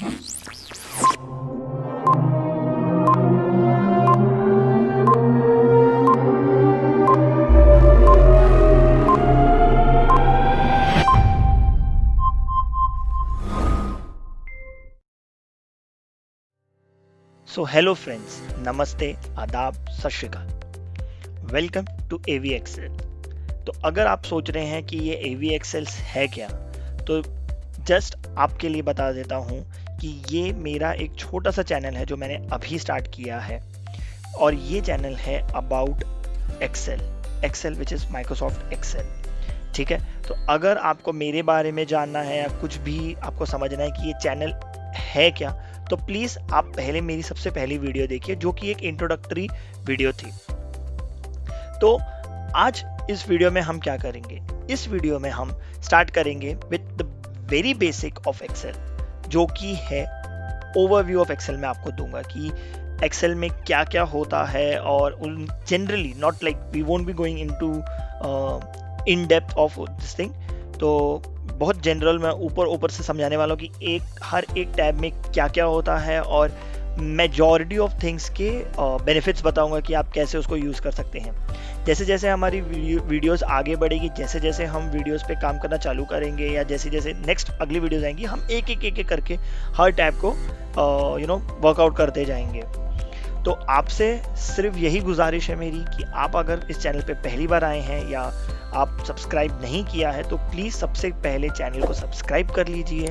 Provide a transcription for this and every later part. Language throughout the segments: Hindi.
सो हेलो फ्रेंड्स, नमस्ते, आदाब, सत श्री अकाल। Welcome to AV excel. तो अगर आप सोच रहे हैं कि ये एवी एक्सेल्स है क्या, तो जस्ट आपके लिए बता देता हूँ कि ये मेरा एक छोटा सा चैनल है जो मैंने अभी स्टार्ट किया है, और ये चैनल है about excel which is microsoft excel. ठीक है, तो अगर आपको मेरे बारे में जानना है या कुछ भी आपको समझना है कि ये चैनल है क्या, तो प्लीज आप पहले मेरी सबसे पहली वीडियो देखिए जो कि एक इंट्रोडक्टरी वीडियो थी। तो आज इस वीडियो में हम क्या करेंगे, इस वीडियो में हम स्टार्ट करेंगे with the very basic of excel, जो कि है ओवरव्यू ऑफ एक्सेल। मैं आपको दूंगा कि एक्सेल में क्या क्या होता है, और generally not like we won't be going into in depth of this thing. तो बहुत जनरल मैं ऊपर से समझाने वाला हूँ कि हर एक टैब में क्या क्या होता है, और मेजॉरिटी ऑफ थिंग्स के बेनिफिट्स बताऊंगा कि आप कैसे उसको यूज़ कर सकते हैं। जैसे जैसे हमारी वीडियोस आगे बढ़ेगी, जैसे जैसे हम वीडियोस पे काम करना चालू करेंगे, या जैसे जैसे नेक्स्ट अगली वीडियोस आएंगी, हम एक एक करके हर टैब को वर्कआउट करते जाएंगे। तो आपसे सिर्फ यही गुजारिश है मेरी कि आप अगर इस चैनल पे पहली बार आए हैं या आप सब्सक्राइब नहीं किया है, तो प्लीज़ सबसे पहले चैनल को सब्सक्राइब कर लीजिए,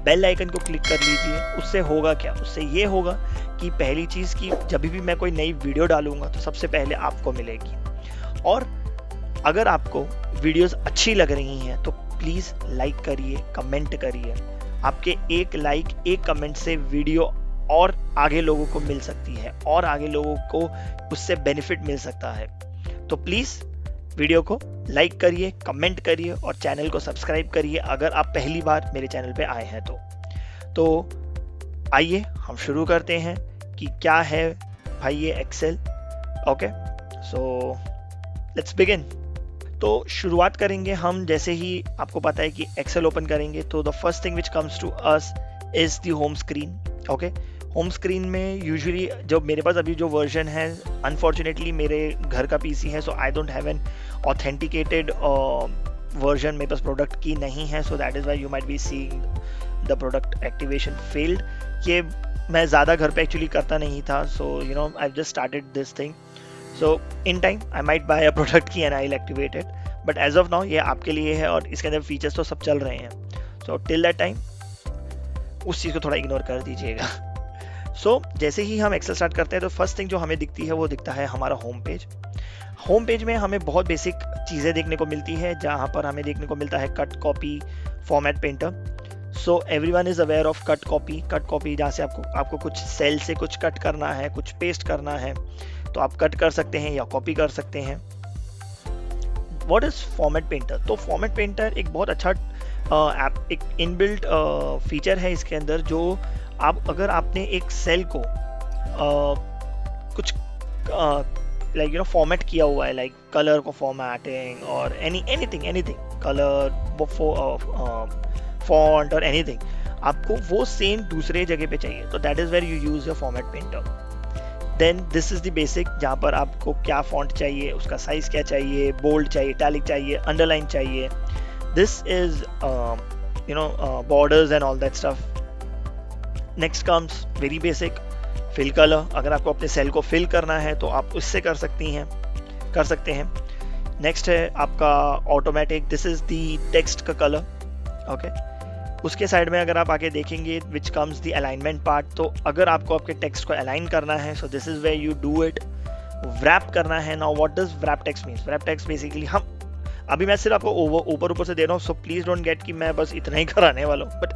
बेल आइकन को क्लिक कर लीजिए। उससे होगा क्या, उससे ये होगा कि पहली चीज़ कि जब भी मैं कोई नई वीडियो डालूंगा तो सबसे पहले आपको मिलेगी। और अगर आपको वीडियोस अच्छी लग रही हैं तो प्लीज़ लाइक करिए, कमेंट करिए। आपके एक लाइक, एक कमेंट से वीडियो और आगे लोगों को मिल सकती है, और आगे लोगों को उससे बेनिफिट मिल सकता है। तो प्लीज़ वीडियो को लाइक करिए, कमेंट करिए और चैनल को सब्सक्राइब करिए अगर आप पहली बार मेरे चैनल पे आए हैं तो आइए हम शुरू करते हैं कि क्या है भाई ये excel. Okay, so let's begin. तो शुरुआत करेंगे हम, जैसे ही आपको पता है कि एक्सेल ओपन करेंगे तो the first thing which comes to us is the home screen. Okay, home screen में यूजुअली जो मेरे पास अभी जो वर्जन है, अनफॉर्चुनेटली मेरे घर का पीसी है, so I don't have an authenticated version, मेरे पास प्रोडक्ट की नहीं है, so that is why you might be seeing the product activation failed. ये मैं ज़्यादा घर पे एक्चुअली करता नहीं था, so you know I just started this thing, so in time I might buy a product key and I will activate it, but as of now ये आपके लिए है और इसके अंदर फीचर्स तो सब चल रहे हैं। सो टिल दैट टाइम उस चीज़ को थोड़ा इग्नोर कर दीजिएगा। सो जैसे ही हम एक्सेल स्टार्ट करते हैं तो फर्स्ट थिंग जो हमें दिखती है वो दिखता है हमारा होम पेज। होम पेज में हमें बहुत बेसिक चीज़ें देखने को मिलती है, जहाँ पर हमें देखने को मिलता है cut, copy, format, painter. So everyone is aware of cut copy, जहाँ से आपको कुछ सेल से कुछ कट करना है, कुछ पेस्ट करना है, तो आप कट कर सकते हैं या कॉपी कर सकते हैं। What is format painter? तो फॉर्मेट पेंटर एक बहुत अच्छा ऐप, एक इनबिल्ट फीचर है इसके अंदर, जो अगर आपने एक सेल को कुछ लाइक यू नो फॉर्मेट किया हुआ है, लाइक कलर को फॉर्मेटिंग और एनीथिंग कलर, फॉन्ट और एनीथिंग, आपको वो सेम दूसरे जगह पे चाहिए, तो that is where you use your format painter. Then this is the basic, जहाँ पर आपको क्या फॉन्ट चाहिए, उसका साइज क्या चाहिए, बोल्ड चाहिए, इटैलिक चाहिए, अंडरलाइन चाहिए। This is you know borders and all that stuff. Next comes very basic, fill colour. अगर आपको अपने सेल को फिल करना है तो आप उससे कर सकते हैं। नेक्स्ट है आपका automatic, this is the text का कलर। ओके, उसके साइड में अगर आप आगे देखेंगे which comes the alignment part, तो अगर आपको आपके टेक्स्ट को अलाइन करना है, so this is where you do it. Wrap करना है। Now what does wrap text means? Wrap text basically अभी मैं सिर्फ आपको ऊपर से दे रहा हूँ, सो प्लीज डोंट गेट कि मैं बस इतना ही कराने वाला हूँ, बट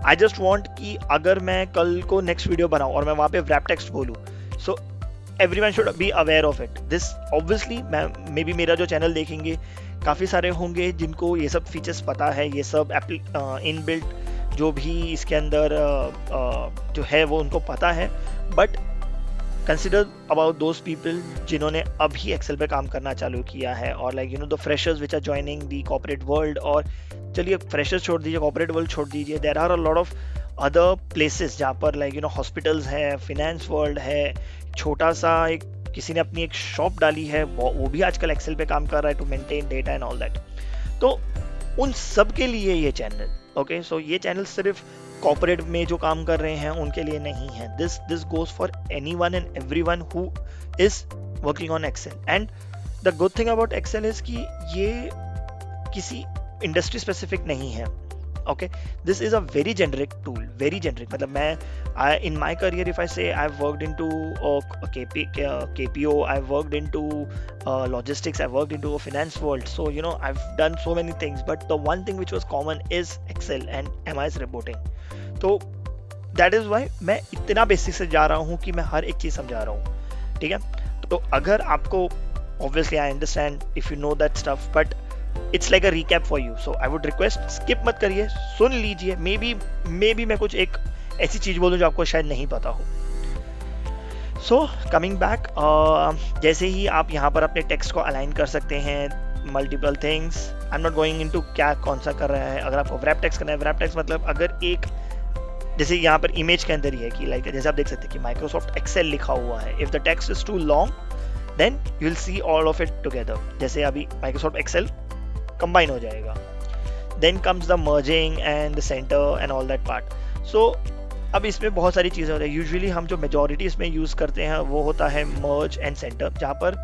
आई जस्ट वॉन्ट कि अगर मैं कल को नेक्स्ट वीडियो बनाऊँ और मैं वहाँ पे व्रैप टेक्स्ट बोलूँ, so everyone should be aware of it. This obviously may be मेरा जो चैनल देखेंगे काफ़ी सारे होंगे जिनको ये सब फीचर्स पता है, ये सब इनबिल्ट जो भी इसके अंदर जो है वो उनको पता है, but consider about those people जिन्होंने अभी एक्सेल पे काम करना चालू किया है, और like you know the freshers which are joining the corporate world, और चलिए फ्रेशर्स छोड़ दीजिए, कॉर्पोरेट वर्ल्ड छोड़ दीजिए, there are a lot of other places जहाँ पर लाइक हॉस्पिटल्स है, फिनेंस वर्ल्ड है, छोटा सा एक किसी ने अपनी एक शॉप डाली है, वो भी आजकल एक्सेल पे काम कर रहा है to maintain data and all that. तो उन सब के लिए ये चैनल, ओके, सो ये चैनल सिर्फ कॉर्पोरेट में जो काम कर रहे हैं उनके लिए नहीं है। This goes for anyone and everyone who is working on excel. And the good thing about excel is कि ये किसी इंडस्ट्री स्पेसिफिक नहीं है, okay. This is a very generic tool, very generic. मतलब मैं in my career, if I say I've worked into KPO, I've worked into logistics, I've worked into a finance world, so I've done so many things, but the one thing which was common is Excel and MIS reporting. तो that is why मैं इतना बेसिक से जा रहा हूँ कि मैं हर एक चीज समझा रहा हूँ, ठीक है। तो अगर आपको obviously I understand if you know that stuff, but it's like a recap for you, so I would request skip मत करिए, सुन लीजिए। maybe मैं कुछ एक ऐसी चीज बोलूं जो आपको शायद नहीं पता हो। सो कमिंग बैक, जैसे ही आप यहाँ पर अपने टेक्स्ट को अलाइन कर सकते हैं, multiple things, I am not going into क्या कौन सा कर रहा है। अगर आपको wrap text करना है, wrap text मतलब अगर एक जैसे यहाँ पर इमेज के अंदर ही है कि लाइक जैसे आप देख सकते हैं कि माइक्रोसॉफ्ट एक्सेल लिखा हुआ है। If the text is too long then you will see all of it together, जैसे अभी माइक्रोसॉफ्ट एक्सेल कंबाइन हो जाएगा। Then comes the merging and the centre and all that part. So अब इसमें बहुत सारी चीज़ें होती है। यूजुअली हम जो मेजॉरिटी इसमें यूज़ करते हैं वो होता है मर्ज एंड सेंटर, जहाँ पर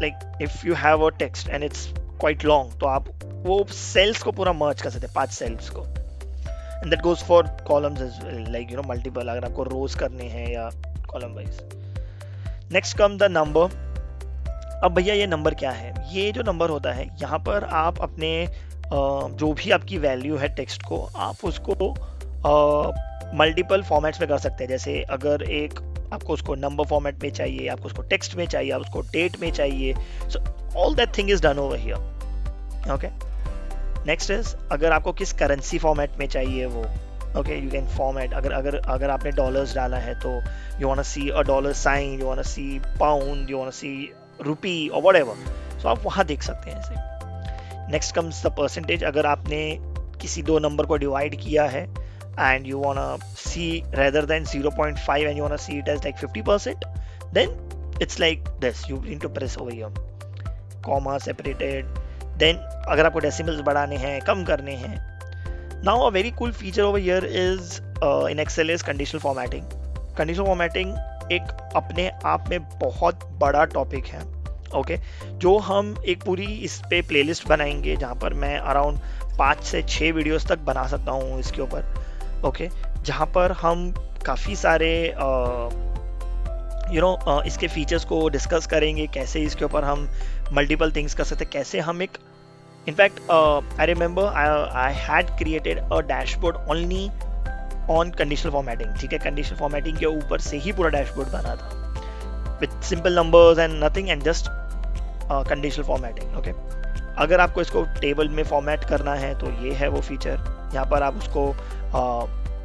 like if you have a text and it's quite long, तो आप वो सेल्स को पूरा मर्ज कर सकते हैं, 5 सेल्स को। And that goes for columns as well, like multiple, अगर आपको रोज करने हैं या column wise. Next come the number. अब भैया ये नंबर क्या है? ये जो नंबर होता है, यहाँ पर आप अपने जो भी आपकी वैल्यू है टेक्स्ट को, आप उसको मल्टीपल फॉर्मेट्स में कर सकते हैं। जैसे अगर एक आपको उसको नंबर फॉर्मेट में चाहिए, आपको उसको टेक्स्ट में चाहिए, आप उसको डेट में चाहिए, so all that thing is done over here, okay. Next is अगर आपको किस करेंसी फॉर्मेट में चाहिए वो, ओके, यू कैन फॉर्मेट। अगर आपने डॉलर्स डाला है तो you want to see a dollar sign, you want to see pound, you want to see rupee और व्हाटएवर, सो आप वहाँ देख सकते हैं ऐसे। Next comes the percentage. अगर आपने किसी दो नंबर को डिवाइड किया है and you wanna see rather than 0.5 and you wanna see it as like 50%, then it's like this, you need to press over here, comma separated. Then अगर आपको decimals बढ़ाने हैं, कम करने हैं, now a very cool feature over here is in Excel is conditional formatting. Conditional formatting एक अपने आप में बहुत बड़ा टॉपिक है, ओके, जो हम एक पूरी इस पे प्लेलिस्ट बनाएंगे, जहाँ पर मैं अराउंड 5 से 6 वीडियोस तक बना सकता हूँ इसके ऊपर, ओके, जहाँ पर हम काफ़ी सारे इसके फीचर्स को डिस्कस करेंगे, कैसे इसके ऊपर हम मल्टीपल थिंग्स कर सकते हैं, कैसे हम एक in fact I remember I had created a dashboard only on conditional formatting, ठीक है। कंडीशनल फॉर्मेटिंग के ऊपर से ही पूरा डैशबोर्ड बना था with simple numbers and nothing and just conditional formatting, okay. अगर आपको इसको टेबल में फॉर्मेट करना है तो ये है वो फीचर, यहाँ पर आप उसको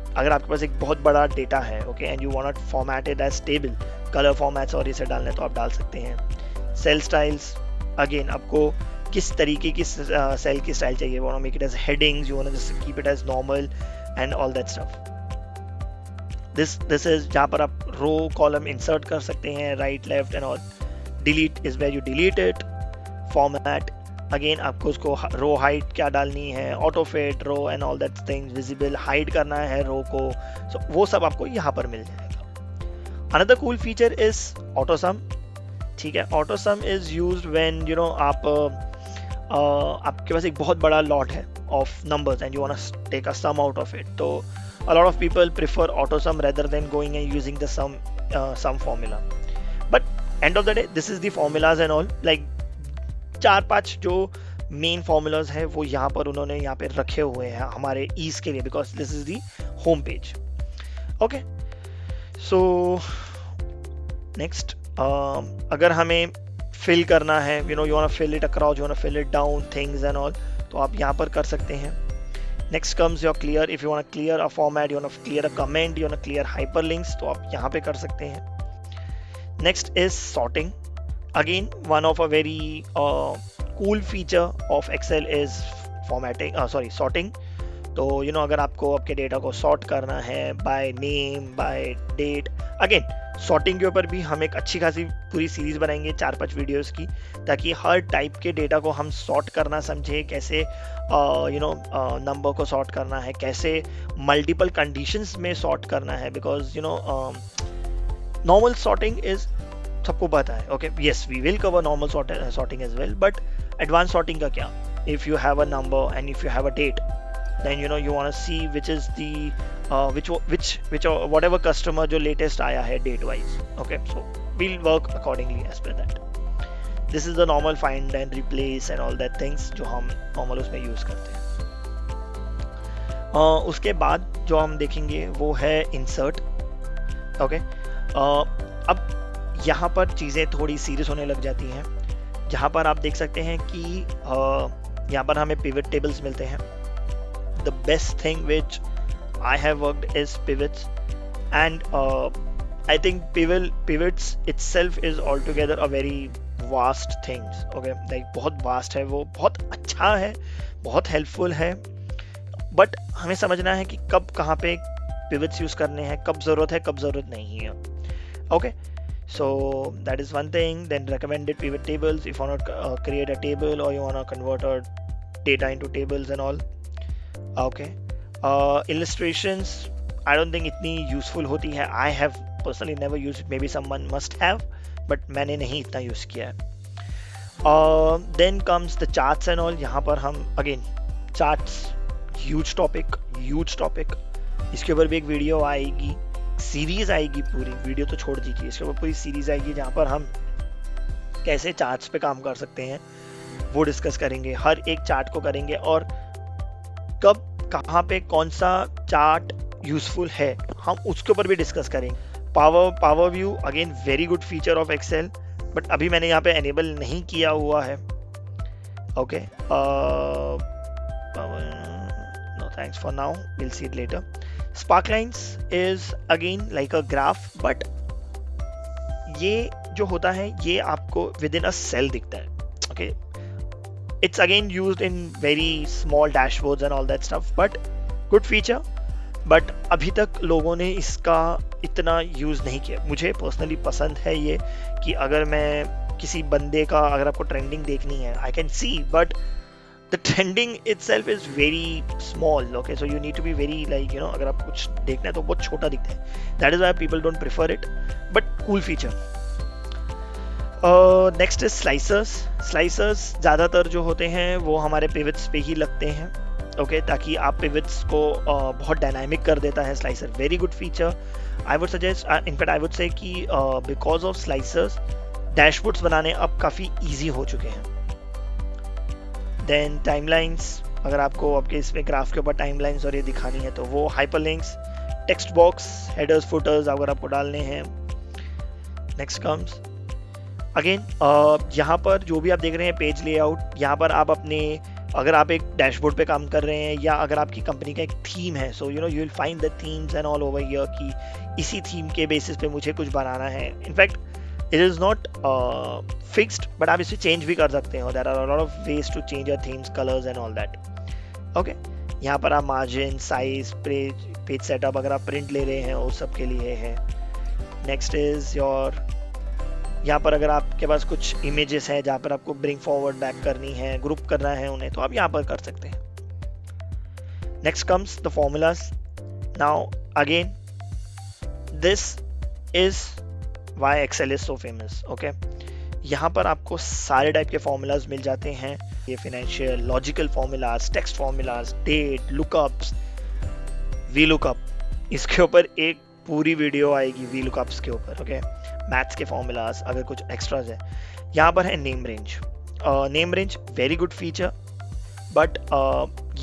अगर आपके पास एक बहुत बड़ा डेटा है, okay, and you want format it as table, colour formats और इसे डालने तो आप डाल सकते हैं। सेल स्टाइल्स, अगेन आपको किस तरीके की सेल की स्टाइल चाहिए, you want to make it as headings, you want to just keep it as normal and all that stuff. This is जहाँ पर आप रो कॉलम इंसर्ट कर सकते हैं, right left and all. Delete is where you delete it. Format, again आपको उसको रो हाइट क्या डालनी है, auto fit, row and all that things, visible hide करना है रो को, सो वो सब आपको यहाँ पर मिल जाएगा। Another cool feature is auto sum, ठीक है। Auto sum is used when आपके पास एक बहुत बड़ा लॉट है of numbers and you want to take a sum out of it, तो a lot of people prefer auto sum rather than going and using the sum formula, but end of the day this is the formulas and all, like 4-5 जो मेन फॉर्मूलाज है वो यहाँ पर उन्होंने यहाँ पे रखे हुए हैं हमारे ईज के लिए, because this is the home page, okay. So next, अगर हमें फिल करना है, you want to fill it across, you want to fill it down things and all, तो आप यहाँ पर कर सकते हैं। Next comes your clear, if you want to clear a format, you want to clear a comment, you want to clear hyperlinks, तो आप यहाँ पे कर सकते हैं। Next is sorting, again one of a very cool feature of Excel is sorting. तो अगर आपको आपके डेटा को सॉर्ट करना है by name, by date, again sorting के ऊपर भी हम एक अच्छी खासी पूरी सीरीज बनाएंगे 4-5 वीडियोस की, ताकि हर टाइप के डेटा को हम सॉर्ट करना समझे, कैसे नंबर को सॉर्ट करना है, कैसे मल्टीपल कंडीशंस में सॉर्ट करना है, बिकॉज नॉर्मल सॉर्टिंग इज सबको पता है. Okay, yes, we will cover normal sorting as well, but advance sorting का क्या? If you have a number and if you have a date, then you want to see which is the which or whatever customer जो latest आया है date wise. Okay, so we'll work accordingly as per that. This is the normal find and replace and all that things जो हम normal उसमें use करते हैं. उसके बाद जो हम देखेंगे वो है insert. Okay, अब यहाँ पर चीज़ें थोड़ी सीरियस होने लग जाती हैं, जहाँ पर आप देख सकते हैं कि यहाँ पर हमें pivot tables मिलते हैं. The best thing which I have worked is pivots, and I think pivots itself is altogether a very vast things. Okay, like बहुत vast है वो, बहुत अच्छा है, बहुत helpful है, but हमें समझना है कि कब कहाँ पे pivots use करने हैं, कब ज़रूरत है, कब ज़रूरत नहीं है. Okay, so that is one thing. Then recommended pivot tables, if you want to create a table or you want to convert our data into tables and all. Okay, illustrations I don't think इतनी useful होती है. I have personally never used it. Maybe someone must have, but मैंने नहीं इतना use किया है. Then comes the charts and all. यहाँ पर हम again charts, huge topic. इसके ऊपर भी एक वीडियो आएगी, सीरीज आएगी, पूरी वीडियो तो छोड़ दीजिए, इसके ऊपर पूरी सीरीज आएगी जहाँ पर हम कैसे चार्ट्स पे काम कर सकते हैं वो डिस्कस करेंगे. हर एक चार्ट को करेंगे और कब कहाँ पे कौन सा चार्ट यूजफुल है हम उसके ऊपर भी डिस्कस करेंगे. Power view again very good feature of excel, but अभी मैंने यहाँ पे एनेबल नहीं किया हुआ है. Okay, no thanks for now, will see it later. Sparklines is again like a graph, but ये जो होता है ये आपको विद इन अ सेल दिखता है. Okay, it's again used in very small dashboards and all that stuff, but good feature. but अभी तक लोगों ने इसका इतना यूज नहीं किया. मुझे पर्सनली पसंद है ये कि अगर मैं किसी बंदे का, अगर आपको ट्रेंडिंग देखनी है, I can see, but the trending itself is very small. Okay, so you need to be very like अगर आप कुछ देखना है तो बहुत छोटा दिखता है. that is why people don't prefer it, but cool feature. Next is slicers ज़्यादातर जो होते हैं वो हमारे पिवट्स पे ही लगते हैं. ओके, ताकि आप पिवट्स को बहुत डायनामिक कर देता है slicer. Very good feature. I would suggest, in fact I would say कि बिकॉज ऑफ स्लाइसर्स डैशबोर्ड्स बनाने अब काफ़ी ईजी हो चुके हैं. देन टाइमलाइंस, अगर आपको आपके इसमें ग्राफ के ऊपर टाइमलाइंस और ये दिखानी है तो वो. Hyperlinks, text box, headers, putters अगर आपको डालने हैं. नेक्स्ट कम्स अगेन यहाँ पर जो भी आप देख रहे हैं पेज लेआउट, यहाँ पर आप अपने, अगर आप एक डैशबोर्ड पे काम कर रहे हैं या अगर आपकी कंपनी का एक थीम है, so you will find the themes and all over here कि इसी थीम के बेसिस पे मुझे कुछ बनाना है. In fact it is not fixed, but आप इसे चेंज भी कर सकते हो. There are a lot of ways to change your themes, colours and all that. Okay, यहाँ पर आप मार्जिन, साइज, पेज सेटअप, अगर आप प्रिंट ले रहे हैं वो सब के लिए है. नेक्स्ट इज योर, यहाँ पर अगर आपके पास कुछ इमेजेस हैं जहाँ पर आपको ब्रिंग फॉरवर्ड बैक करनी है, ग्रुप करना है उन्हें, तो आप यहाँ पर कर सकते हैं. Next comes the formulas. Now again this is why excel is so famous. Okay, यहाँ पर आपको सारे टाइप के फॉर्मूलाज मिल जाते हैं. ये financial, logical formulas, text formulas, date, lookups, V lookup. इसके ऊपर एक पूरी वीडियो आएगी वी लुकअप्स के ऊपर. ओके, मैथ्स के फॉर्मूलाज, अगर कुछ एक्स्ट्राज है. यहाँ पर है name range. Name range very good feature, but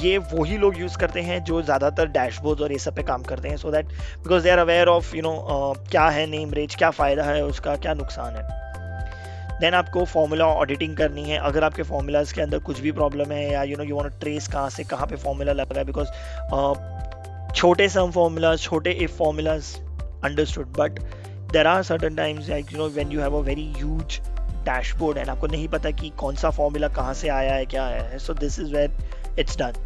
ये वही लोग यूज़ करते हैं जो ज़्यादातर डैशबोर्ड्स और ये सब पे काम करते हैं, so that because they are aware of क्या है नेम रेंज, क्या फ़ायदा है उसका, क्या नुकसान है. देन आपको फॉर्मूला ऑडिटिंग करनी है. अगर आपके फॉर्मूलाज के अंदर कुछ भी प्रॉब्लम है या यू वांट टू ट्रेस कहाँ से कहाँ पे फॉर्मूला लगा है, बिकॉज छोटे सम फॉर्मूलाज, छोटे if formulas understood, but there are certain times like when you have a very huge dashboard and आपको नहीं पता कि कौन सा फॉर्मूला कहाँ से आया है, क्या आया है. so this is where it's done.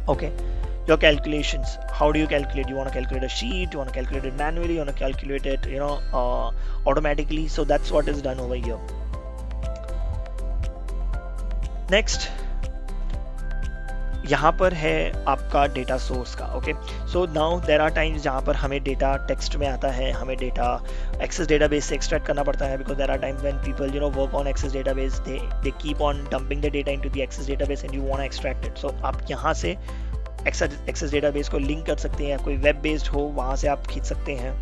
Okay, your calculations, how do you calculate? You want to calculate a sheet, you want to calculate it manually, you want to calculate it automatically. So that's what is done over here. Next, यहाँ पर है आपका डेटा सोर्स का. Okay, so now there are times जहाँ पर हमें डेटा टेक्स्ट में आता है, हमें डेटा एक्सेस डेटाबेस से एक्सट्रैक्ट करना पड़ता है, because there are times when people work on access database, they keep on dumping the data into the access database and you want to extract it. So आप यहाँ से एक्सेस डेटाबेस को लिंक कर सकते हैं, कोई वेब बेस्ड हो वहाँ से आप खींच सकते हैं.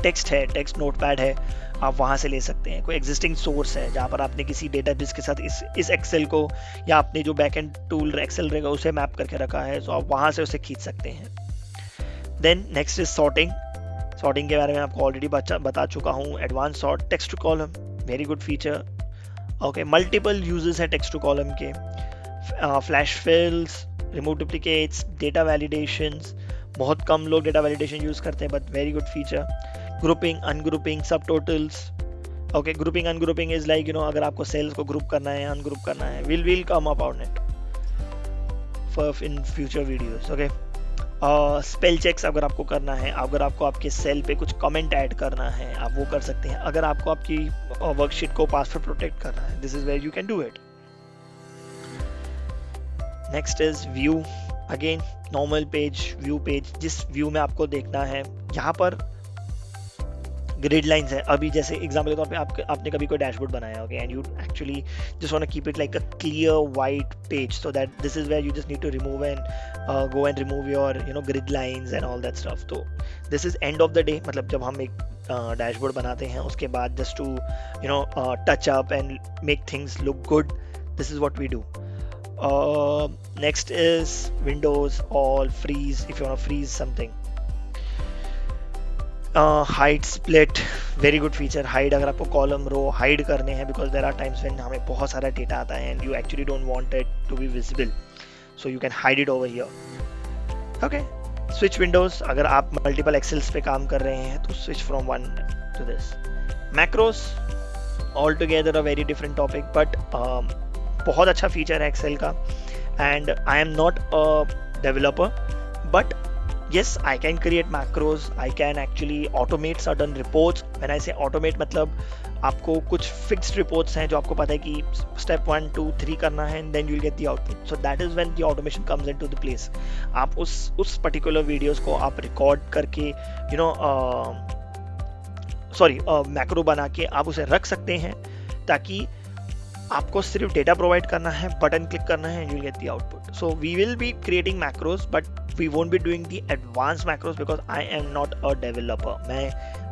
टेक्स्ट है, टेक्स्ट नोटपैड है, आप वहाँ से ले सकते हैं. कोई एग्जिस्टिंग सोर्स है जहाँ पर आपने किसी डेटाबेस के साथ इस एक्सेल को या आपने जो बैकएंड टूल एक्सेल रहेगा उसे मैप करके रखा है, तो आप वहाँ से उसे खींच सकते हैं. Then next is sorting. Sorting के बारे में आपको ऑलरेडी बता चुका हूँ. Advance sort, text to column, very good feature. Okay, multiple uses है टेक्स्ट टू कॉलम के. Flash fills, remove duplicates, data validations. बहुत कम लोग डेटा वैलिडेशन यूज करते हैं, but very good feature. Grouping, ungrouping, sub totals. Okay, grouping ungrouping is like अगर आपको सेल्स को ग्रुप करना है, अनग्रुप करना है, will come up on it for in future videos. Okay, spell checks अगर आपको करना है, अगर आपको आपके सेल पे कुछ कमेंट ऐड करना है, आप वो कर सकते हैं. अगर आपको आपकी वर्कशीट को पासवर्ड प्रोटेक्ट करना है, this is where you can do it. Next is view. Again normal page, view page, जिस व्यू में आपको देखना है. यहाँ पर ग्रिड लाइंस है. अभी जैसे एग्जांपल के तौर पे आपने कभी कोई डैशबोर्ड बनाया, okay, and you actually just want to keep it like a clear white page, so that this is where you just need to remove and go and remove your grid lines and all that stuff. तो this is end of the day, मतलब जब हम एक डैशबोर्ड बनाते हैं उसके बाद just to touch up and make things look good, this is what we do. Next is Windows all freeze if you want to freeze something. Hide split, very good feature. Hide, अगर आपको कॉलम रो हाइड करने हैं, because there are times when हमें बहुत सारा डेटा आता है and you actually don't want it to be visible, so you can hide it over here. Okay, switch windows. अगर आप multiple excels पे काम कर रहे हैं तो switch from one to this. Macros, altogether a very different topic, but बहुत अच्छा फीचर है एक्सेल का. And I am not a developer, but yes, I can create macros, I can actually automate certain reports. When I say automate, मतलब आपको कुछ fixed reports हैं जो आपको पता है कि step 1, 2, 3 करना है, and then you'll get the output. So that is when the automation comes into the place. आप उस particular videos को आप record करके macro बना के आप उसे रख सकते हैं, ताकि आपको सिर्फ डेटा प्रोवाइड करना है, बटन क्लिक करना है, and you'll get the output. So we will be creating macros, but we won't be doing the advanced macros because I am not a developer. मैं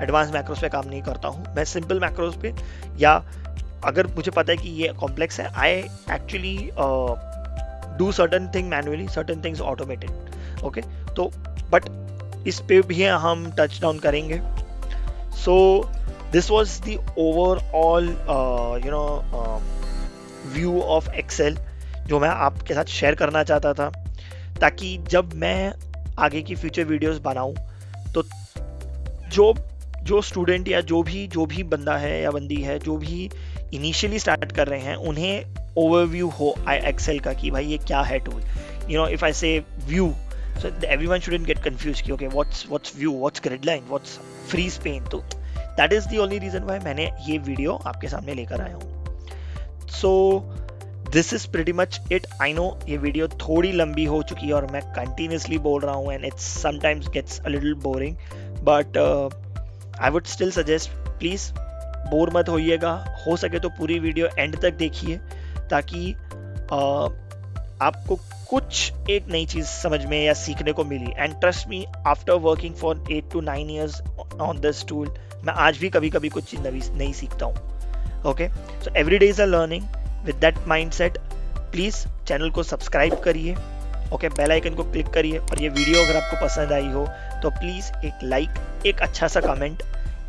advanced macros पे काम नहीं करता हूँ, मैं simple macros पे, या अगर मुझे पता है कि ये complex है, I actually do certain thing manually, certain things automated. Okay, तो but इस पे भी हम touch down करेंगे. So this was the overall view of Excel जो मैं आपके साथ शेयर करना चाहता था, ताकि जब मैं आगे की फ्यूचर वीडियोस बनाऊं तो जो स्टूडेंट या जो भी बंदा है या बंदी है जो भी इनिशियली स्टार्ट कर रहे हैं, उन्हें ओवरव्यू हो एक्सेल का कि भाई ये क्या है टूल. इफ आई से view, so everyone shouldn't get confused कि okay, what's view, what's grid line, what's freeze pane. तो that is the only reason why मैंने ये वीडियो आपके सामने लेकर आया हूँ. So this is pretty much it. I know ये वीडियो थोड़ी लंबी हो चुकी है और मैं continuously बोल रहा हूँ and it sometimes gets a little boring, but I would still suggest please bore मत होइएगा, हो सके तो पूरी वीडियो एंड तक देखिए, ताकि आपको कुछ एक नई चीज समझ में या सीखने को मिली. And trust me, after working for 8 to 9 years on this tool, मैं आज भी कभी कभी कुछ चीज नई सीखता हूँ. Okay, so every day is a learning. With that mindset please channel को सब्सक्राइब करिए, ओके, बेल आइकन को क्लिक करिए, और ये वीडियो अगर आपको पसंद आई हो तो प्लीज एक लाइक, एक अच्छा सा कमेंट.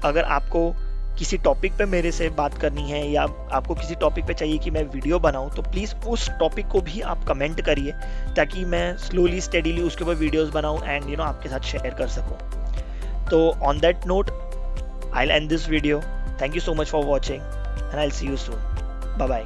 अगर आपको किसी टॉपिक पे मेरे से बात करनी है या आपको किसी टॉपिक पे चाहिए कि मैं वीडियो बनाऊं, तो प्लीज़ उस टॉपिक को भी आप कमेंट करिए, ताकि मैं स्लोली स्टेडीली उसके ऊपर वीडियोस बनाऊं एंड आपके साथ शेयर कर सकूं. तो on that note I will end this video. Thank you so much for watching and I will see you soon. Bye bye.